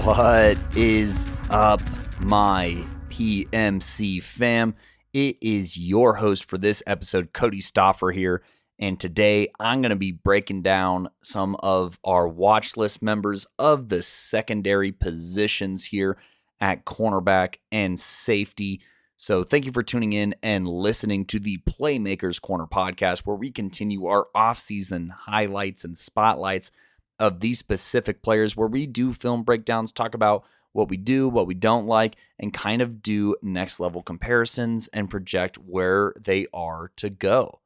What is up, my PMC fam? It is your host for this episode, Kodey Stoffer here, and today I'm going to be breaking down some of our watch list members of the secondary positions here at cornerback and safety. So thank you for tuning in and listening to the Playmakers Corner podcast, where we continue our off-season highlights and spotlights of these specific players, where we do film breakdowns, talk about what we do, what we don't like, and kind of do next level comparisons and project where they are to go.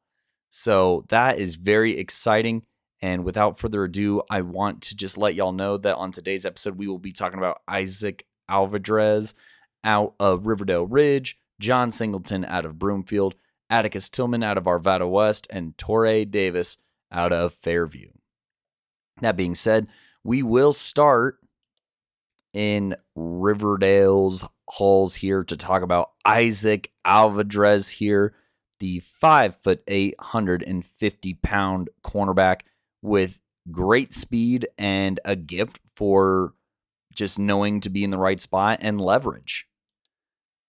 So that is very exciting. And without further ado, I want to just let y'all know that on today's episode, we will be talking about Isaak Alvidrez out of Riverdale Ridge, John Singleton out of Broomfield, Atticus Tillman out of Arvada West, and Toray Davis out of Fairview. That being said, we will start in Riverdale's halls here to talk about Isaak Alvidrez here, the 5'8", 150-pound cornerback with great speed and a gift for just knowing to be in the right spot and leverage.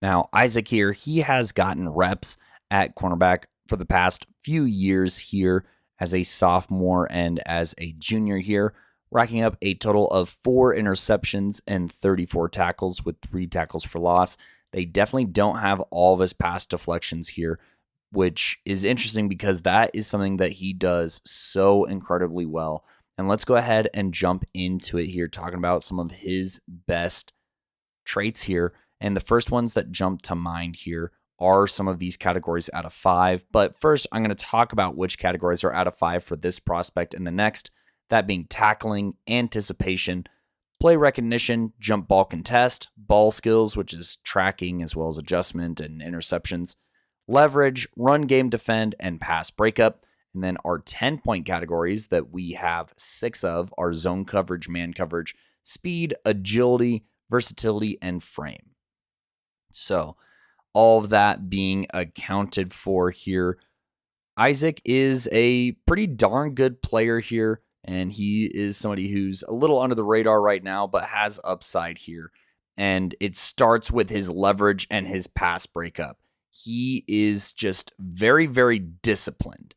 Now, Isaak here, he has gotten reps at cornerback for the past few years here as a sophomore and as a junior here, racking up a total of 4 interceptions and 34 tackles with 3 tackles for loss. They definitely don't have all of his pass deflections here, which is interesting because that is something that he does so incredibly well. And let's go ahead and jump into it here, talking about some of his best traits here. And the first ones that jump to mind here are some of these categories out of 5. But first, I'm going to talk about which categories are out of 5 for this prospect in the next, that being tackling, anticipation, play recognition, jump ball contest, ball skills, which is tracking as well as adjustment and interceptions, leverage, run game defend, and pass breakup. And then our 10-point categories that we have 6 of are zone coverage, man coverage, speed, agility, versatility, and frame. So all of that being accounted for here, Isaak is a pretty darn good player here, and he is somebody who's a little under the radar right now, but has upside here. And it starts with his leverage and his pass breakup. He is just very, very disciplined.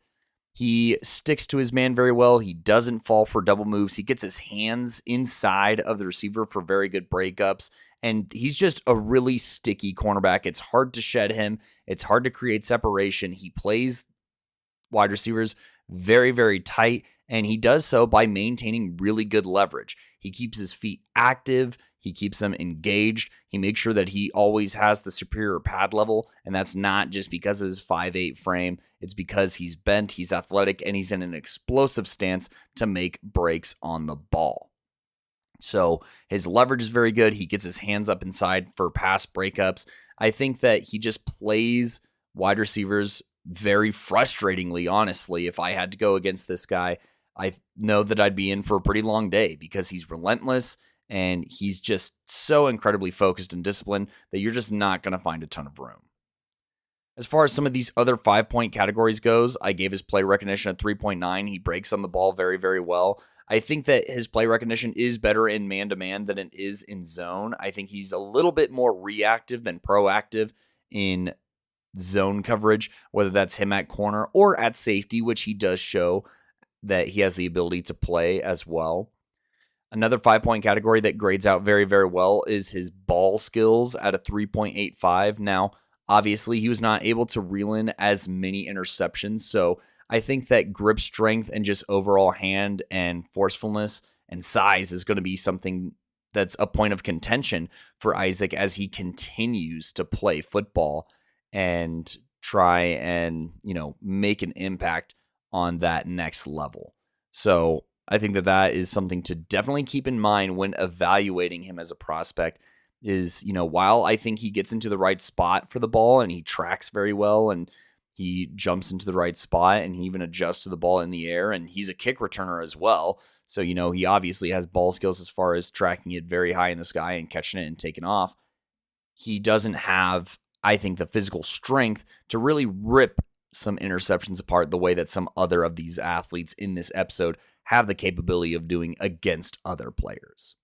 He sticks to his man very well. He doesn't fall for double moves. He gets his hands inside of the receiver for very good breakups. And he's just a really sticky cornerback. It's hard to shed him. It's hard to create separation. He plays wide receivers very, very tight, and he does so by maintaining really good leverage. He keeps his feet active. He keeps them engaged. He makes sure that he always has the superior pad level, and that's not just because of his 5'8" frame. It's because he's bent, he's athletic, and he's in an explosive stance to make breaks on the ball. So his leverage is very good. He gets his hands up inside for pass breakups. I think that he just plays wide receivers very frustratingly, honestly. If I had to go against this guy, I know that I'd be in for a pretty long day because he's relentless. And he's just so incredibly focused and disciplined that you're just not going to find a ton of room. As far as some of these other 5-point categories goes, I gave his play recognition a 3.9. He breaks on the ball very, very well. I think that his play recognition is better in man-to-man than it is in zone. I think he's a little bit more reactive than proactive in zone coverage, whether that's him at corner or at safety, which he does show that he has the ability to play as well. Another 5-point category that grades out very, very well is his ball skills at a 3.85. Now, obviously, he was not able to reel in as many interceptions, so I think that grip strength and just overall hand and forcefulness and size is going to be something that's a point of contention for Isaak as he continues to play football and try and, make an impact on that next level. So I think that that is something to definitely keep in mind when evaluating him as a prospect is, while I think he gets into the right spot for the ball and he tracks very well and he jumps into the right spot and he even adjusts to the ball in the air and he's a kick returner as well. So, he obviously has ball skills as far as tracking it very high in the sky and catching it and taking off. He doesn't have, I think, the physical strength to really rip some interceptions apart the way that some other of these athletes in this episode have the capability of doing against other players.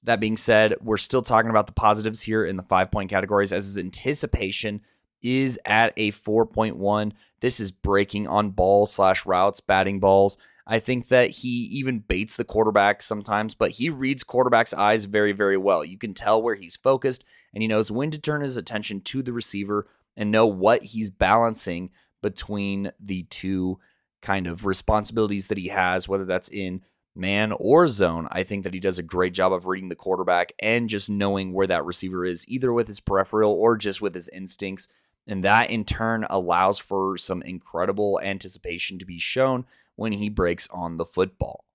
That being said, we're still talking about the positives here in the 5-point categories, as his anticipation is at a 4.1. This is breaking on ball/routes, batting balls. I think that he even baits the quarterback sometimes, but he reads quarterback's eyes very, very well. You can tell where he's focused, and he knows when to turn his attention to the receiver and know what he's balancing between the two kind of responsibilities that he has, whether that's in man or zone. I think that he does a great job of reading the quarterback and just knowing where that receiver is, either with his peripheral or just with his instincts. And that in turn allows for some incredible anticipation to be shown when he breaks on the football.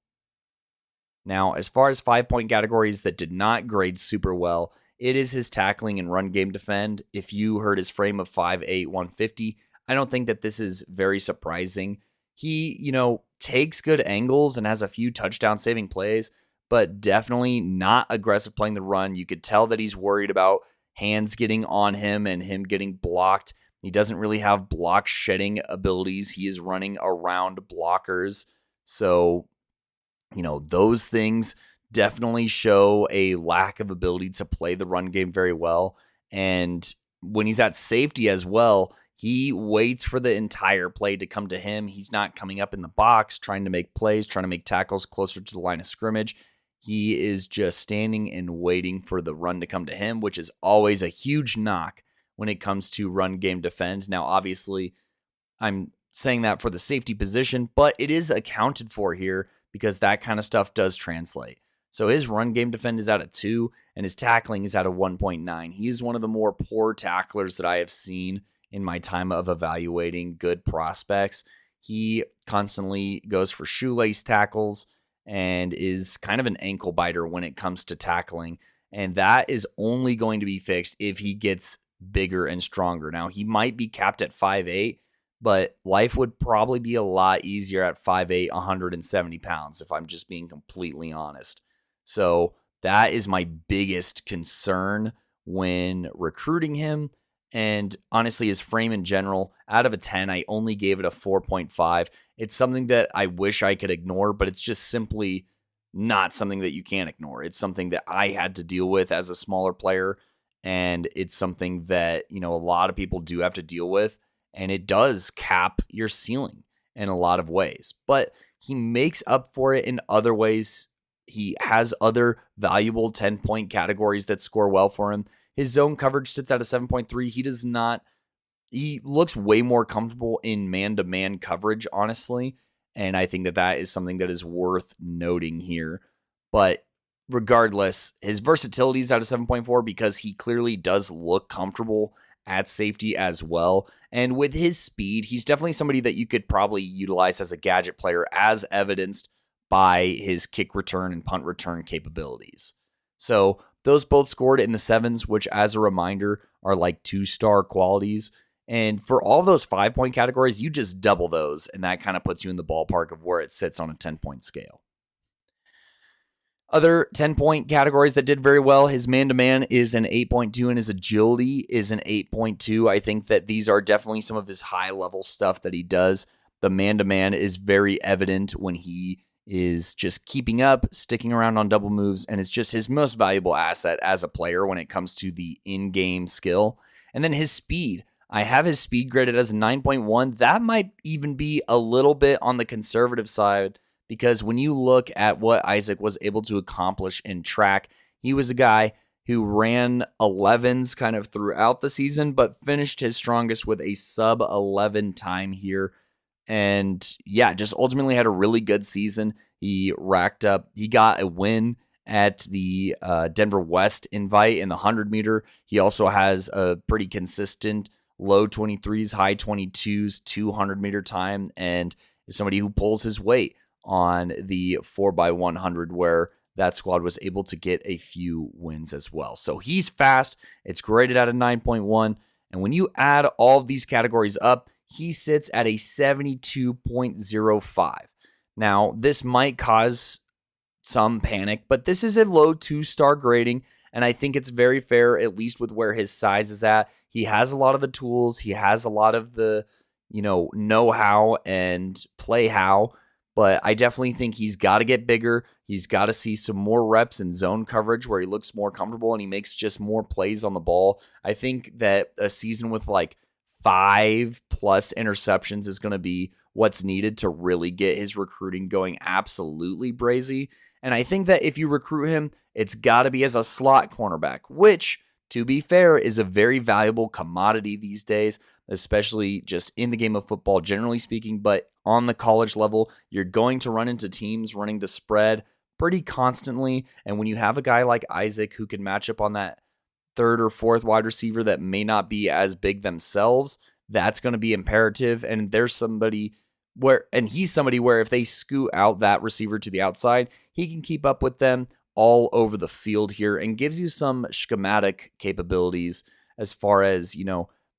Now, as far as 5-point categories that did not grade super well, it is his tackling and run game defend. If you heard his frame of 5'8", 150, I don't think that this is very surprising. He, takes good angles and has a few touchdown saving plays, but definitely not aggressive playing the run. You could tell that he's worried about hands getting on him and him getting blocked. He doesn't really have block shedding abilities. He is running around blockers. So, those things definitely show a lack of ability to play the run game very well. And when he's at safety as well, he waits for the entire play to come to him. He's not coming up in the box, trying to make plays, trying to make tackles closer to the line of scrimmage. He is just standing and waiting for the run to come to him, which is always a huge knock when it comes to run game defend. Now, obviously, I'm saying that for the safety position, but it is accounted for here because that kind of stuff does translate. So his run game defend is at a 2, and his tackling is at a 1.9. He is one of the more poor tacklers that I have seen in my time of evaluating good prospects. He constantly goes for shoelace tackles and is kind of an ankle biter when it comes to tackling. And that is only going to be fixed if he gets bigger and stronger. Now, he might be capped at 5'8", but life would probably be a lot easier at 5'8", 170 pounds, if I'm just being completely honest. So that is my biggest concern when recruiting him. And honestly, his frame in general, out of a 10, I only gave it a 4.5. It's something that I wish I could ignore, but it's just simply not something that you can ignore. It's something that I had to deal with as a smaller player, and it's something that, a lot of people do have to deal with, and it does cap your ceiling in a lot of ways. But he makes up for it in other ways. He has other valuable 10-point categories that score well for him. His zone coverage sits at a 7.3. He looks way more comfortable in man-to-man coverage, honestly. And I think that is something that is worth noting here. But regardless, his versatility is at a 7.4 because he clearly does look comfortable at safety as well. And with his speed, he's definitely somebody that you could probably utilize as a gadget player, as evidenced by his kick return and punt return capabilities. So those both scored in the 7s, which, as a reminder, are like 2-star qualities. And for all those 5-point categories, you just double those, and that kind of puts you in the ballpark of where it sits on a 10-point scale. Other 10-point categories that did very well, his man-to-man is an 8.2, and his agility is an 8.2. I think that these are definitely some of his high-level stuff that he does. The man-to-man is very evident when he is just keeping up, sticking around on double moves, and it's just his most valuable asset as a player when it comes to the in-game skill. And then his speed. I have his speed graded as a 9.1. That might even be a little bit on the conservative side, because when you look at what Isaak was able to accomplish in track, he was a guy who ran 11s kind of throughout the season, but finished his strongest with a sub-11 time here. And yeah, just ultimately had a really good season. He got a win at the Denver West invite in the 100-meter. He also has a pretty consistent low 23s, high 22s, 200-meter time, and is somebody who pulls his weight on the 4x100, where that squad was able to get a few wins as well. So he's fast. It's graded at a 9.1. And when you add all of these categories up, he sits at a 72.05. Now, this might cause some panic, but this is a low 2-star grading, and I think it's very fair, at least with where his size is at. He has a lot of the tools. He has a lot of the, know-how and play how but I definitely think he's got to get bigger. He's got to see some more reps in zone coverage where he looks more comfortable and he makes just more plays on the ball. I think that a season with like 5+ interceptions is going to be what's needed to really get his recruiting going absolutely brazy. And I think that if you recruit him, it's got to be as a slot cornerback, which, to be fair, is a very valuable commodity these days, especially just in the game of football, generally speaking. But on the college level, you're going to run into teams running the spread pretty constantly. And when you have a guy like Isaak who can match up on that third or fourth wide receiver that may not be as big themselves, that's going to be imperative. And there's somebody he's somebody where if they scoot out that receiver to the outside, he can keep up with them all over the field here and gives you some schematic capabilities as far as,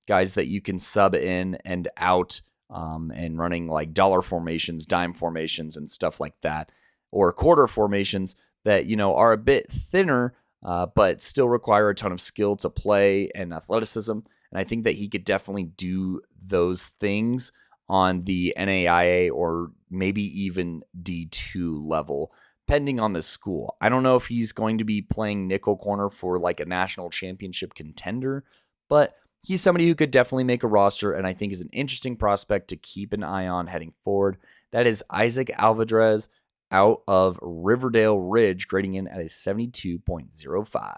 guys that you can sub in and out and running like dollar formations, dime formations, and stuff like that, or quarter formations that, are a bit thinner, but still require a ton of skill to play and athleticism. And I think that he could definitely do those things on the NAIA or maybe even D2 level, depending on the school. I don't know if he's going to be playing nickel corner for like a national championship contender, but he's somebody who could definitely make a roster and I think is an interesting prospect to keep an eye on heading forward. That is Isaak Alvidrez out of Riverdale Ridge, grading in at a 72.05.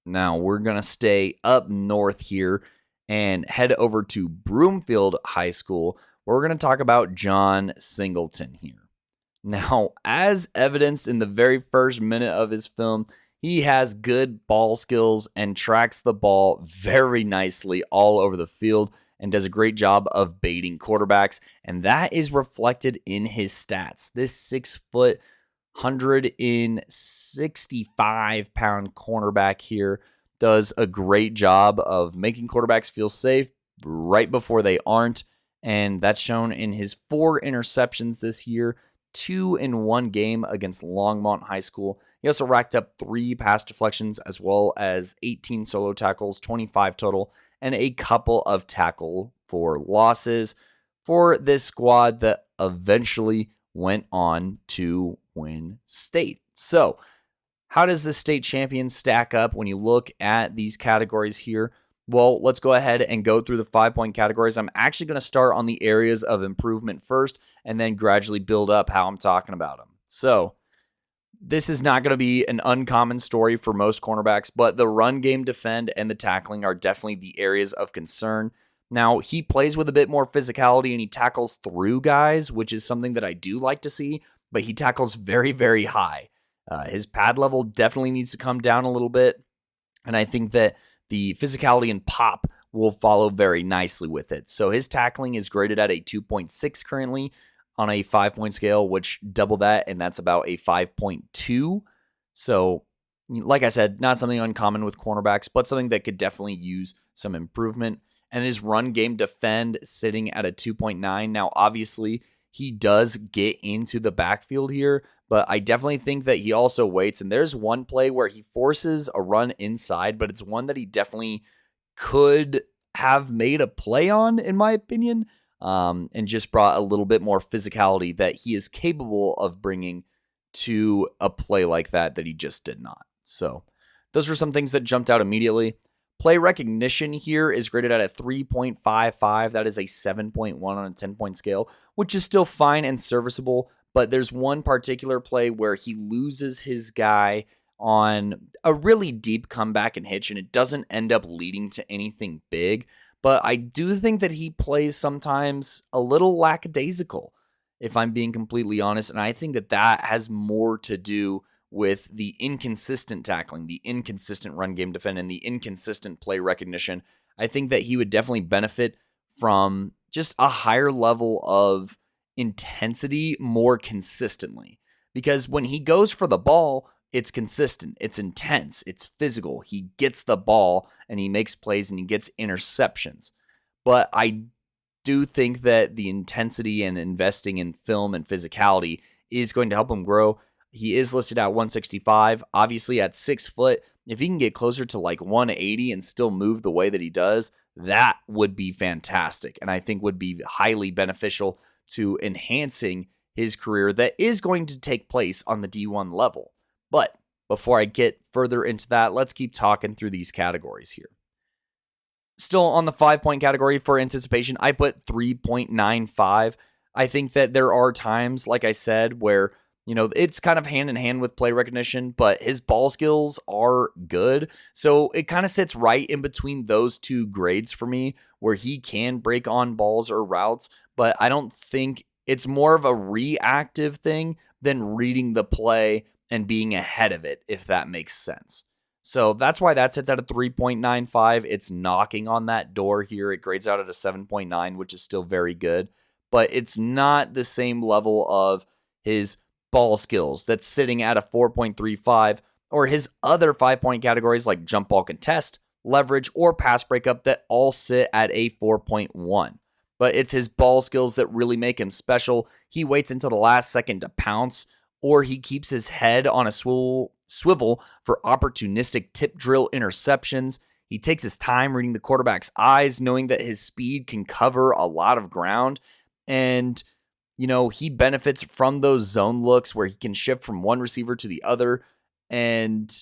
Now we're going to stay up north here and head over to Broomfield High School, where we're going to talk about John Singleton here. Now, as evidenced in the very first minute of his film, he has good ball skills and tracks the ball very nicely all over the field and does a great job of baiting quarterbacks, and that is reflected in his stats. This 6 foot, 165-pound cornerback here does a great job of making quarterbacks feel safe right before they aren't, and that's shown in his 4 interceptions this year, 2 in one game against Longmont High School. He also racked up 3 pass deflections as well as 18 solo tackles, 25 total, and a couple of tackle for losses for this squad that eventually went on to win state. So, how does the state champion stack up when you look at these categories here? Well, let's go ahead and go through the 5-point categories. I'm actually going to start on the areas of improvement first and then gradually build up how I'm talking about them. So, this is not going to be an uncommon story for most cornerbacks, but the run game, defend, and the tackling are definitely the areas of concern. Now, he plays with a bit more physicality and he tackles through guys, which is something that I do like to see, but he tackles very, very high. His pad level definitely needs to come down a little bit, and I think that the physicality and pop will follow very nicely with it. So his tackling is graded at a 2.6 currently on a 5-point scale, which double that, and that's about a 5.2. So, like I said, not something uncommon with cornerbacks, but something that could definitely use some improvement. And his run game defend sitting at a 2.9. Now, obviously, he does get into the backfield here, but I definitely think that he also waits. And there's one play where he forces a run inside, but it's one that he definitely could have made a play on, in my opinion, and just brought a little bit more physicality that he is capable of bringing to a play like that he just did not. So those were some things that jumped out immediately. Play recognition here is graded at a 3.55. That is a 7.1 on a 10-point scale, which is still fine and serviceable. But there's one particular play where he loses his guy on a really deep comeback and hitch, and it doesn't end up leading to anything big. But I do think that he plays sometimes a little lackadaisical, if I'm being completely honest. And I think that that has more to do with the inconsistent tackling, the inconsistent run game defend, and the inconsistent play recognition. I think that he would definitely benefit from just a higher level of intensity more consistently. Because when he goes for the ball, it's consistent, it's intense, it's physical. He gets the ball and he makes plays and he gets interceptions. But I do think that the intensity and investing in film and physicality is going to help him grow. He is listed at 165. Obviously, at 6 foot, if he can get closer to like 180 and still move the way that he does, that would be fantastic, and I think would be highly beneficial to enhancing his career that is going to take place on the D1 level. But before I get further into that, let's keep talking through these categories here. Still on the 5-point category for anticipation, I put 3.95. I think that there are times, like I said, where it's kind of hand in hand with play recognition, but his ball skills are good. So it kind of sits right in between those two grades for me, where he can break on balls or routes, but I don't think it's more of a reactive thing than reading the play and being ahead of it, if that makes sense. So that's why that sits at a 3.95. It's knocking on that door here. It grades out at a 7.9, which is still very good, but it's not the same level of his ball skills that's sitting at a 4.35, or his other 5-point categories like jump ball contest, leverage, or pass breakup that all sit at a 4.1. But it's his ball skills that really make him special. He waits until the last second to pounce, or he keeps his head on a swivel for opportunistic tip drill interceptions. He takes his time reading the quarterback's eyes, knowing that his speed can cover a lot of ground. And he benefits from those zone looks where he can shift from one receiver to the other. And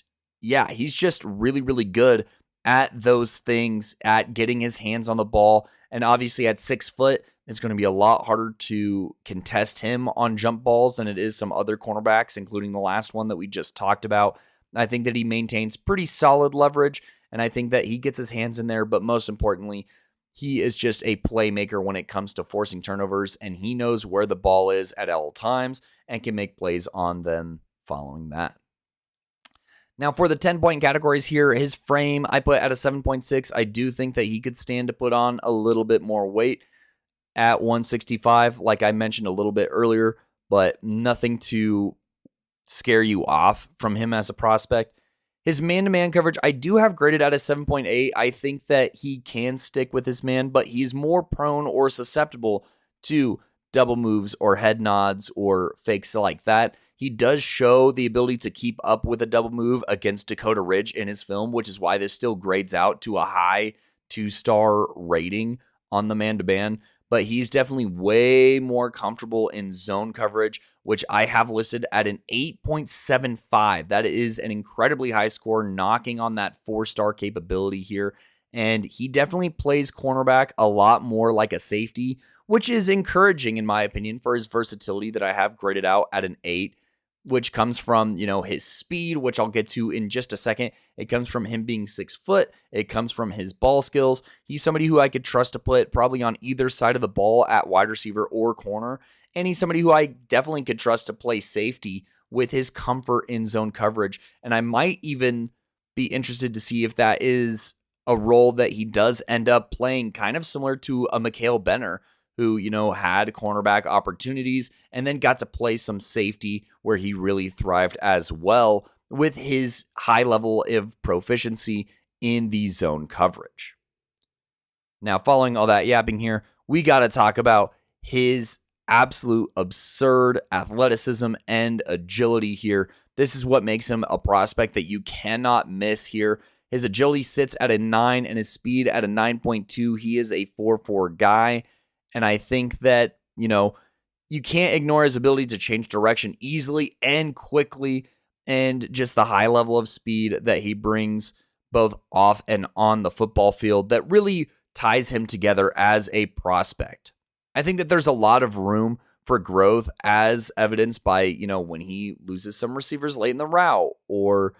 yeah, he's just really, really good at those things, at getting his hands on the ball. And obviously at 6 foot, it's going to be a lot harder to contest him on jump balls than it is some other cornerbacks, including the last one that we just talked about. I think that he maintains pretty solid leverage, and I think that he gets his hands in there, but most importantly, he is just a playmaker when it comes to forcing turnovers, and he knows where the ball is at all times and can make plays on them following that. Now, for the 10-point categories here, his frame I put at a 7.6. I do think that he could stand to put on a little bit more weight at 165, like I mentioned a little bit earlier, but nothing to scare you off from him as a prospect. His man-to-man coverage, I do have graded at a 7.8. I think that he can stick with his man, but he's more prone or susceptible to double moves or head nods or fakes like that. He does show the ability to keep up with a double move against Dakota Ridge in his film, which is why this still grades out to a high 2-star rating on the man-to-man. But he's definitely way more comfortable in zone coverage, which I have listed at an 8.75. That is an incredibly high score, knocking on that 4-star capability here. And he definitely plays cornerback a lot more like a safety, which is encouraging in my opinion for his versatility that I have graded out at an 8, which comes from, his speed, which I'll get to in just a second. It comes from him being 6 foot. It comes from his ball skills. He's somebody who I could trust to put probably on either side of the ball at wide receiver or corner. And he's somebody who I definitely could trust to play safety with his comfort in zone coverage. And I might even be interested to see if that is a role that he does end up playing, kind of similar to a Mikhail Benner, who, had cornerback opportunities and then got to play some safety where he really thrived as well with his high level of proficiency in the zone coverage. Now, following all that yapping here, we got to talk about his absolute absurd athleticism and agility here. This is what makes him a prospect that you cannot miss here. His agility sits at a 9 and his speed at a 9.2. He is a 4.4 guy. And I think that, you can't ignore his ability to change direction easily and quickly, and just the high level of speed that he brings both off and on the football field that really ties him together as a prospect. I think that there's a lot of room for growth as evidenced by, when he loses some receivers late in the route, or,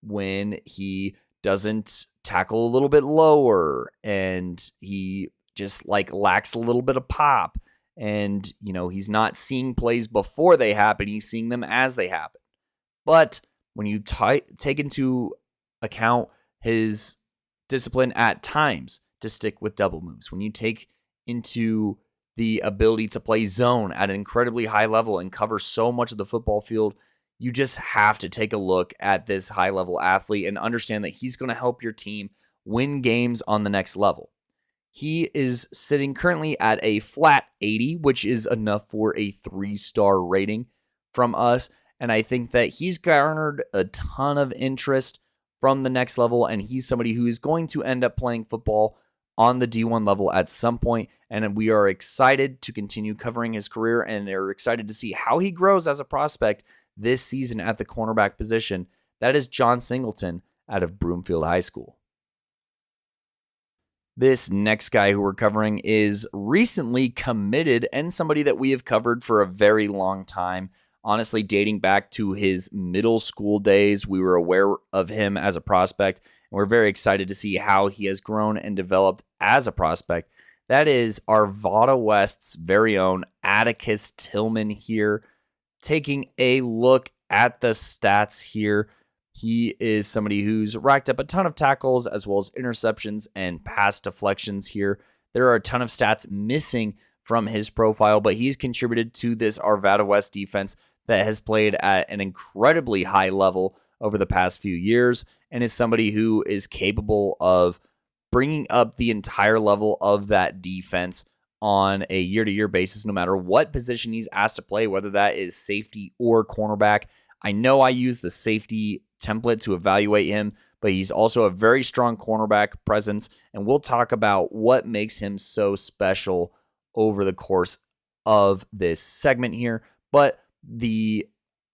when he doesn't tackle a little bit lower and he just lacks a little bit of pop, and he's not seeing plays before they happen, he's seeing them as they happen. But when you take into account his discipline at times to stick with double moves, when you take into the ability to play zone at an incredibly high level and cover so much of the football field, you just have to take a look at this high level athlete and understand that he's going to help your team win games on the next level. He is sitting currently at a flat 80, which is enough for a 3-star rating from us. And I think that he's garnered a ton of interest from the next level, and he's somebody who is going to end up playing football on the D1 level at some point, and we are excited to continue covering his career and are excited to see how he grows as a prospect this season at the cornerback position. That is John Singleton out of Broomfield High School. This next guy who we're covering is recently committed and somebody that we have covered for a very long time. Honestly, dating back to his middle school days, we were aware of him as a prospect, and we're very excited to see how he has grown and developed as a prospect. That is Arvada West's very own Atticus Tillman here. Taking a look at the stats here, he is somebody who's racked up a ton of tackles as well as interceptions and pass deflections here. There are a ton of stats missing from his profile, but he's contributed to this Arvada West defense that has played at an incredibly high level over the past few years and is somebody who is capable of bringing up the entire level of that defense on a year-to-year basis, no matter what position he's asked to play, whether that is safety or cornerback. I know I use the safety template to evaluate him, but he's also a very strong cornerback presence, and we'll talk about what makes him so special over the course of this segment here. But the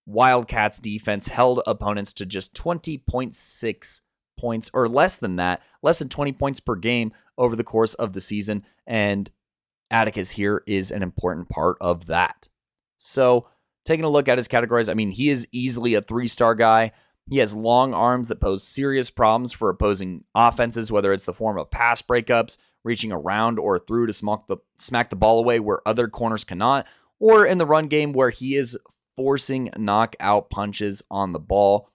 Wildcats defense held opponents to just 20.6 points, or less than that, less than 20 points per game over the course of the season, and Atticus here is an important part of that. So, taking a look at his categories, I mean, he is easily a 3-star guy. He has long arms that pose serious problems for opposing offenses, whether it's the form of pass breakups, reaching around or through to smack the ball away where other corners cannot, or in the run game where he is forcing knockout punches on the ball.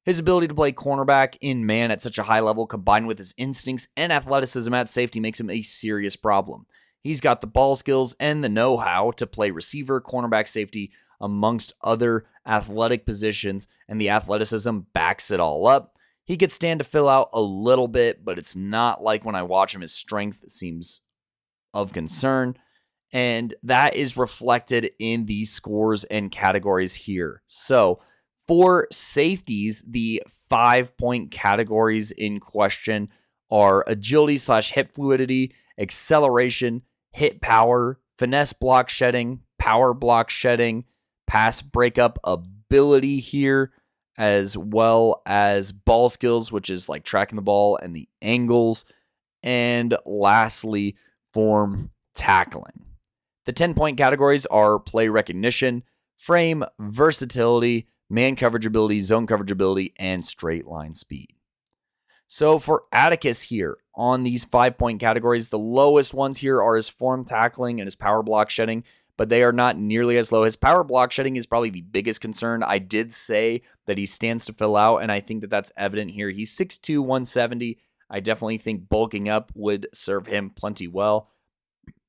His ability to play cornerback in man at such a high level, combined with his instincts and athleticism at safety, makes him a serious problem. He's got the ball skills and the know-how to play receiver, cornerback, safety, amongst other athletic positions, and the athleticism backs it all up. He could stand to fill out a little bit, but it's not like when I watch him, his strength seems of concern, and that is reflected in these scores and categories here. So, for safeties, the 5-point categories in question are agility/hip fluidity, acceleration, hit power, finesse block shedding, power block shedding, pass breakup ability here, as well as ball skills, which is like tracking the ball and the angles, and lastly, form tackling. The 10-point categories are play recognition, frame, versatility, man coverage ability, zone coverage ability, and straight line speed. So for Atticus here, on these 5-point categories, the lowest ones here are his form tackling and his power block shedding, but they are not nearly as low. His power block shedding is probably the biggest concern. I did say that he stands to fill out, and I think that that's evident here. He's 6'2", 170. I definitely think bulking up would serve him plenty well,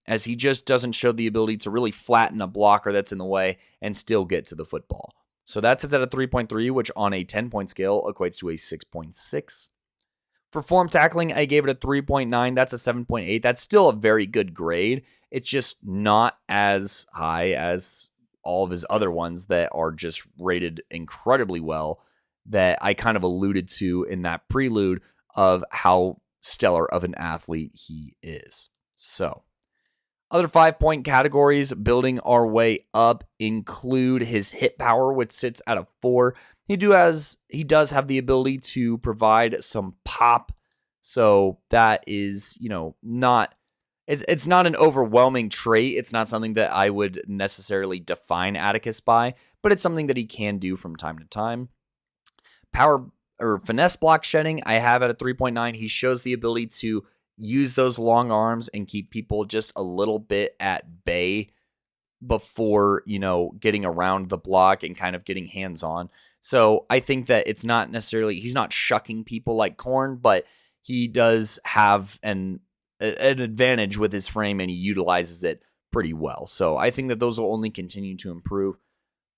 as he just doesn't show the ability to really flatten a blocker that's in the way and still get to the football. So that sits at a 3.3, which on a 10-point scale equates to a 6.6. For form tackling, I gave it a 3.9. That's a 7.8. That's still a very good grade. It's just not as high as all of his other ones that are just rated incredibly well, that I kind of alluded to in that prelude of how stellar of an athlete he is. So, other 5-point categories building our way up include his hit power, which sits at a 4. He does have the ability to provide some pop, so that is, it's not an overwhelming trait. It's not something that I would necessarily define Atticus by, but it's something that he can do from time to time. Power or finesse block shedding, I have at a 3.9. He shows the ability to use those long arms and keep people just a little bit at bay before, getting around the block and kind of getting hands-on. So I think that it's not necessarily, he's not shucking people like Corn, but he does have an advantage with his frame and he utilizes it pretty well. So I think that those will only continue to improve.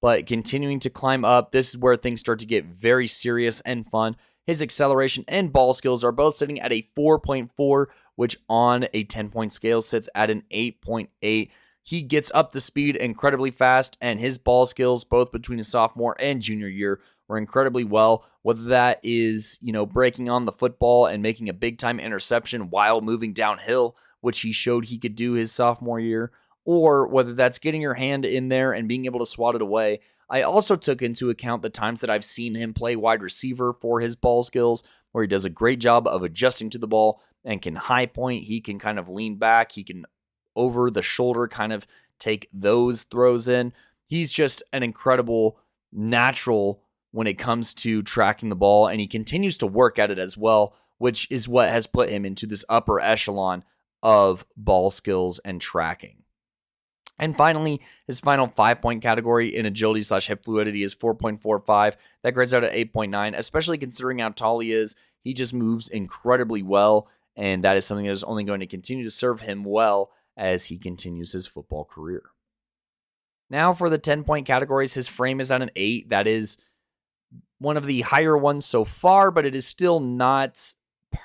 But continuing to climb up, this is where things start to get very serious and fun. His acceleration and ball skills are both sitting at a 4.4, which on a 10-point scale sits at an 8.8. He gets up to speed incredibly fast, and his ball skills, both between his sophomore and junior year, or incredibly well, whether that is, breaking on the football and making a big-time interception while moving downhill, which he showed he could do his sophomore year, or whether that's getting your hand in there and being able to swat it away. I also took into account the times that I've seen him play wide receiver for his ball skills, where he does a great job of adjusting to the ball and can high point. He can kind of lean back. He can over the shoulder kind of take those throws in. He's just an incredible natural when it comes to tracking the ball, and he continues to work at it as well, which is what has put him into this upper echelon of ball skills and tracking. And finally, his final 5-point category in agility/hip fluidity is 4.45. That grades out at 8.9, especially considering how tall he is. He just moves incredibly well, and that is something that is only going to continue to serve him well as he continues his football career. Now for the 10-point categories, his frame is at an 8. That is one of the higher ones so far, but it is still not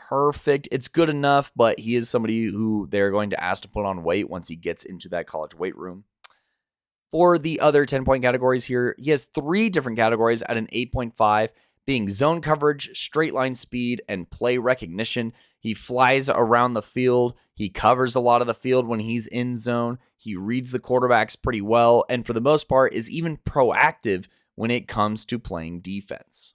perfect. It's good enough, but he is somebody who they're going to ask to put on weight once he gets into that college weight room. For the other 10-point categories here, he has 3 different categories at an 8.5, being zone coverage, straight line speed, and play recognition. He flies around the field. He covers a lot of the field when he's in zone. He reads the quarterbacks pretty well, and for the most part is even proactive when it comes to playing defense.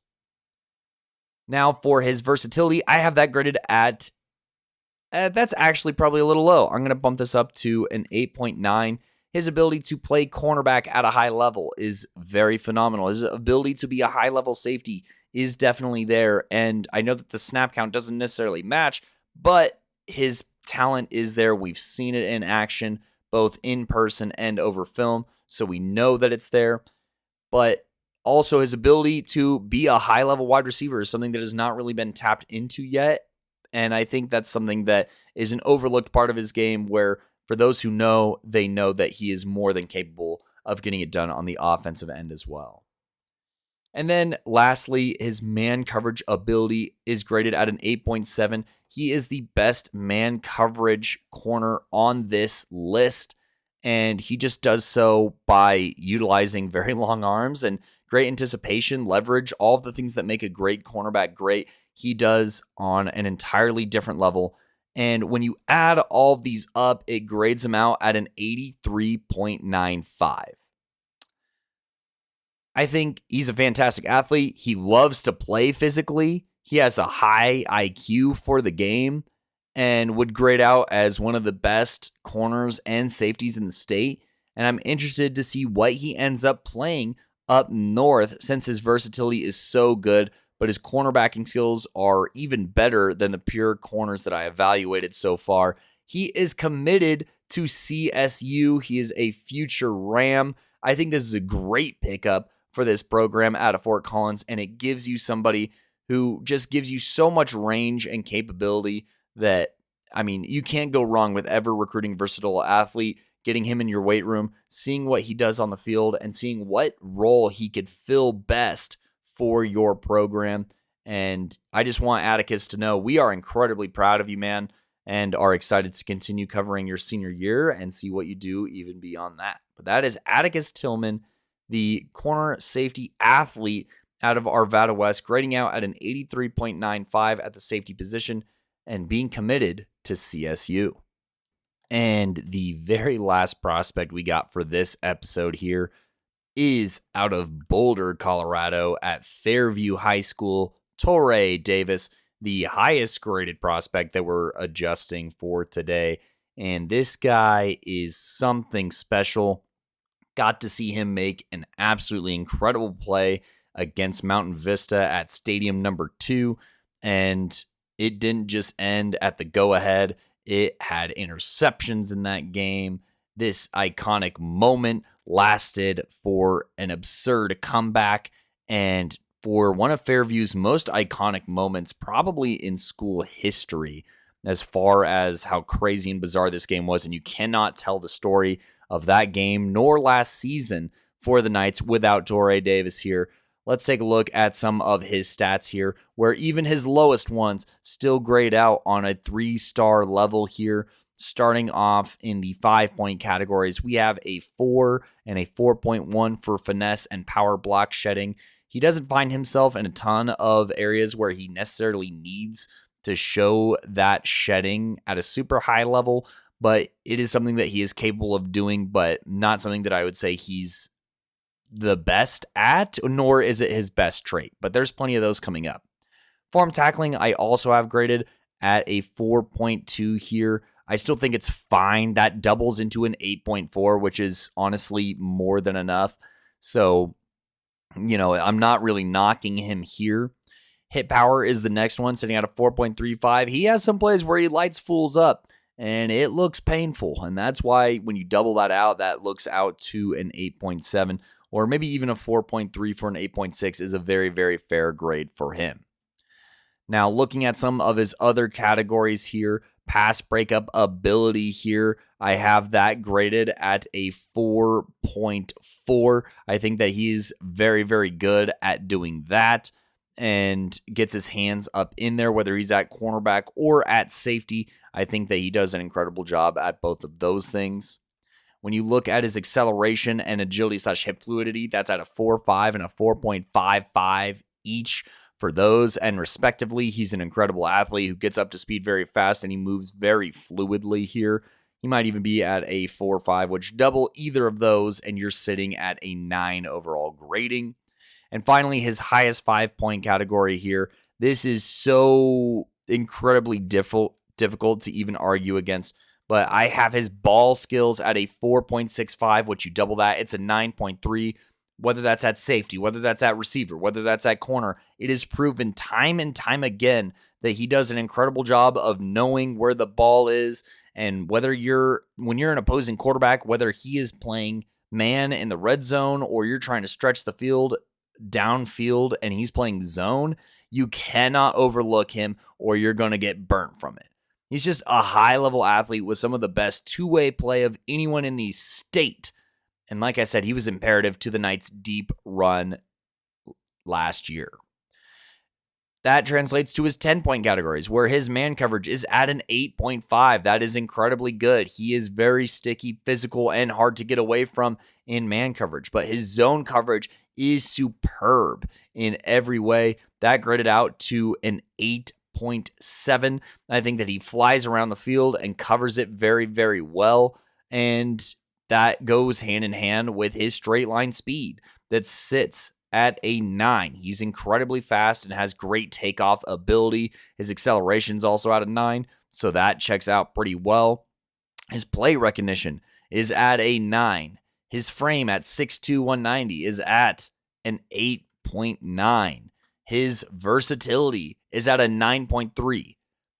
Now for his versatility, I have that graded at, that's actually probably a little low. I'm going to bump this up to an 8.9. His ability to play cornerback at a high level is very phenomenal. His ability to be a high-level safety is definitely there, and I know that the snap count doesn't necessarily match, but his talent is there. We've seen it in action, both in person and over film, so we know that it's there. But also, his ability to be a high-level wide receiver is something that has not really been tapped into yet, and I think that's something that is an overlooked part of his game where, for those who know, they know that he is more than capable of getting it done on the offensive end as well. And then lastly, his man coverage ability is graded at an 8.7. He is the best man coverage corner on this list, and he just does so by utilizing very long arms and great anticipation, leverage, all of the things that make a great cornerback great. He does on an entirely different level. And when you add all of these up, it grades him out at an 83.95. I think he's a fantastic athlete. He loves to play physically. He has a high IQ for the game and would grade out as one of the best corners and safeties in the state. And I'm interested to see what he ends up playing up north since his versatility is so good, but his cornerbacking skills are even better than the pure corners that I evaluated so far. He is committed to CSU. He is a future Ram. I think this is a great pickup for this program out of Fort Collins, and it gives you somebody who just gives you so much range and capability that, I mean, you can't go wrong with ever recruiting a versatile athlete, getting him in your weight room, seeing what he does on the field, and seeing what role he could fill best for your program. And I just want Atticus to know we are incredibly proud of you, man, and are excited to continue covering your senior year and see what you do even beyond that. But that is Atticus Tillman, the corner safety athlete out of Arvada West, grading out at an 83.95 at the safety position and being committed to CSU. And the very last prospect we got for this episode here is out of Boulder, Colorado at Fairview High School, Toray Davis, the highest graded prospect that we're adjusting for today. And this guy is something special. Got to see him make an absolutely incredible play against Mountain Vista at Stadium number 2. And it didn't just end at the go-ahead. It had interceptions in that game. This iconic moment lasted for an absurd comeback and for one of Fairview's most iconic moments, probably in school history, as far as how crazy and bizarre this game was. And you cannot tell the story of that game nor last season for the Knights without Toray Davis here. Let's take a look at some of his stats here, where even his lowest ones still grade out on a 3-star level here. Starting off in the 5-point categories, we have a 4 and a 4.1 for finesse and power block shedding. He doesn't find himself in a ton of areas where he necessarily needs to show that shedding at a super high level, but it is something that he is capable of doing, but not something that I would say he's the best at, nor is it his best trait. But there's plenty of those coming up. Form tackling, I also have graded at a 4.2 here. I still think it's fine. That doubles into an 8.4, which is honestly more than enough. So, I'm not really knocking him here. Hit power is the next one, sitting at a 4.35. He has some plays where he lights fools up, and it looks painful. And that's why when you double that out, that looks out to an 8.7, or maybe even a 4.3 for an 8.6 is a very, very fair grade for him. Now, looking at some of his other categories here, pass breakup ability here, I have that graded at a 4.4. I think that he's very, very good at doing that and gets his hands up in there, whether he's at cornerback or at safety. I think that he does an incredible job at both of those things. When you look at his acceleration and agility / hip fluidity, that's at a 4.5 and a 4.55 each for those, and respectively. He's an incredible athlete who gets up to speed very fast, and he moves very fluidly here. He might even be at a 4.5, which double either of those, and you're sitting at a 9 overall grading. And finally, his highest 5-point category here. This is so incredibly difficult to even argue against, but I have his ball skills at a 4.65, which you double that, it's a 9.3. Whether that's at safety, whether that's at receiver, whether that's at corner, it is proven time and time again that he does an incredible job of knowing where the ball is. And when you're an opposing quarterback, whether he is playing man in the red zone or you're trying to stretch the field downfield and he's playing zone, you cannot overlook him or you're going to get burnt from it. He's just a high-level athlete with some of the best two-way play of anyone in the state. And like I said, he was imperative to the Knights' deep run last year. That translates to his 10-point categories, where his man coverage is at an 8.5. That is incredibly good. He is very sticky, physical, and hard to get away from in man coverage. But his zone coverage is superb in every way. That graded out to an 8.7. I think that he flies around the field and covers it very, very well. And that goes hand in hand with his straight line speed that sits at a 9. He's incredibly fast and has great takeoff ability. His acceleration is also at a 9, so that checks out pretty well. His play recognition is at a 9. His frame at 6'2", 190 is at an 8.9. His versatility is at a 9.3.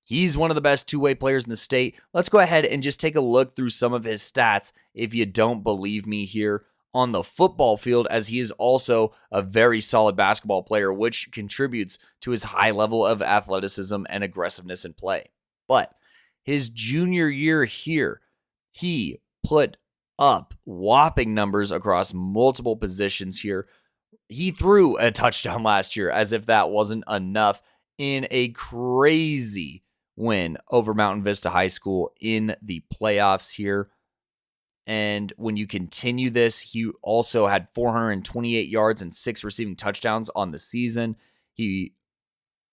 He's one of the best two-way players in the state. Let's go ahead and just take a look through some of his stats if you don't believe me here on the football field, as he is also a very solid basketball player, which contributes to his high level of athleticism and aggressiveness in play. But his junior year here, he put up whopping numbers across multiple positions here. He threw a touchdown last year, as if that wasn't enough, in a crazy win over Mountain Vista High School in the playoffs here. And when you continue this, he also had 428 yards and 6 receiving touchdowns on the season. He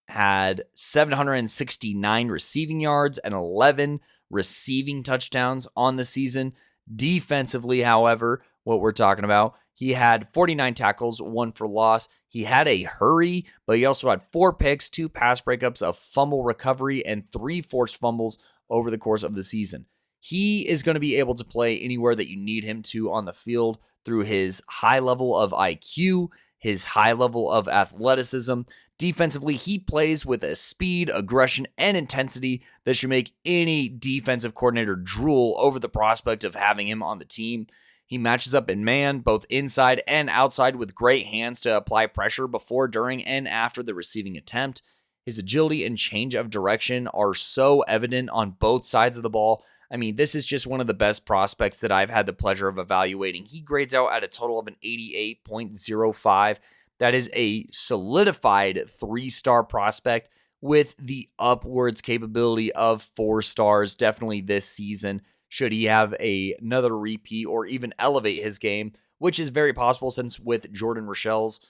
had 769 receiving yards and 11 receiving touchdowns on the season. Defensively, however, what we're talking about, he had 49 tackles, 1 for loss. He had a hurry, but he also had 4 picks, 2 pass breakups, a fumble recovery, and 3 forced fumbles over the course of the season. He is going to be able to play anywhere that you need him to on the field through his high level of IQ, his high level of athleticism. Defensively, he plays with a speed, aggression, and intensity that should make any defensive coordinator drool over the prospect of having him on the team. He matches up in man, both inside and outside, with great hands to apply pressure before, during, and after the receiving attempt. His agility and change of direction are so evident on both sides of the ball. I mean, this is just one of the best prospects that I've had the pleasure of evaluating. He grades out at a total of an 88.05. That is a solidified 3-star prospect with the upwards capability of 4 stars, definitely this season, should he have another repeat or even elevate his game, which is very possible since with Jordan Rochelle's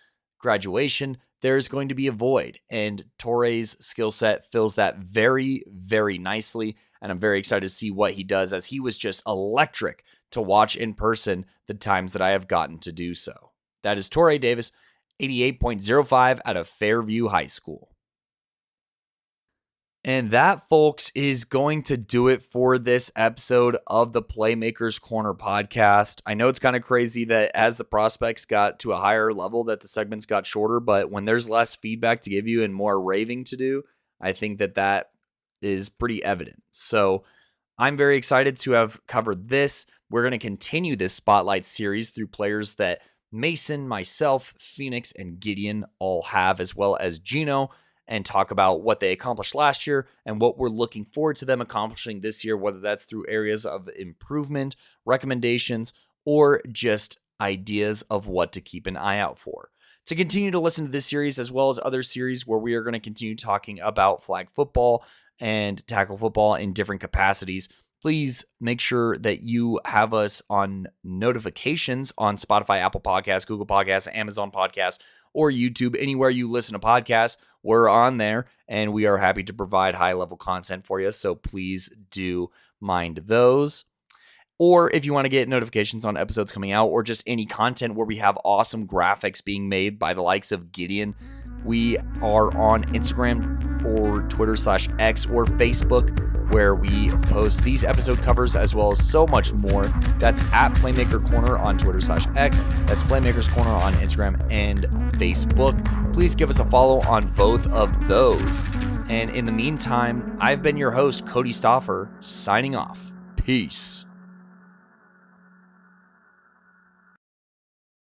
graduation, there's going to be a void. And Toray's skill set fills that very, very nicely. And I'm very excited to see what he does, as he was just electric to watch in person the times that I have gotten to do so. That is Toray Davis, 88.05 out of Fairview High School. And that, folks, is going to do it for this episode of the Playmakers Corner podcast. I know it's kind of crazy that as the prospects got to a higher level that the segments got shorter, but when there's less feedback to give you and more raving to do, I think that is pretty evident. So I'm very excited to have covered this. We're going to continue this spotlight series through players that Mason, myself, Phoenix, and Gideon all have, as well as Gino, and talk about what they accomplished last year and what we're looking forward to them accomplishing this year, whether that's through areas of improvement, recommendations, or just ideas of what to keep an eye out for. To continue to listen to this series, as well as other series where we are going to continue talking about flag football and tackle football in different capacities, please make sure that you have us on notifications on Spotify, Apple Podcasts, Google Podcasts, Amazon Podcasts, or YouTube. Anywhere you listen to podcasts, we're on there, and we are happy to provide high-level content for you, so please do mind those. Or if you want to get notifications on episodes coming out, or just any content where we have awesome graphics being made by the likes of Gideon, we are on Instagram or Twitter/X or Facebook, where we post these episode covers as well as so much more. That's at Playmaker Corner on Twitter/X. That's Playmakers Corner on Instagram and Facebook. Please give us a follow on both of those. And in the meantime, I've been your host, Kodey Stoffer, signing off. Peace.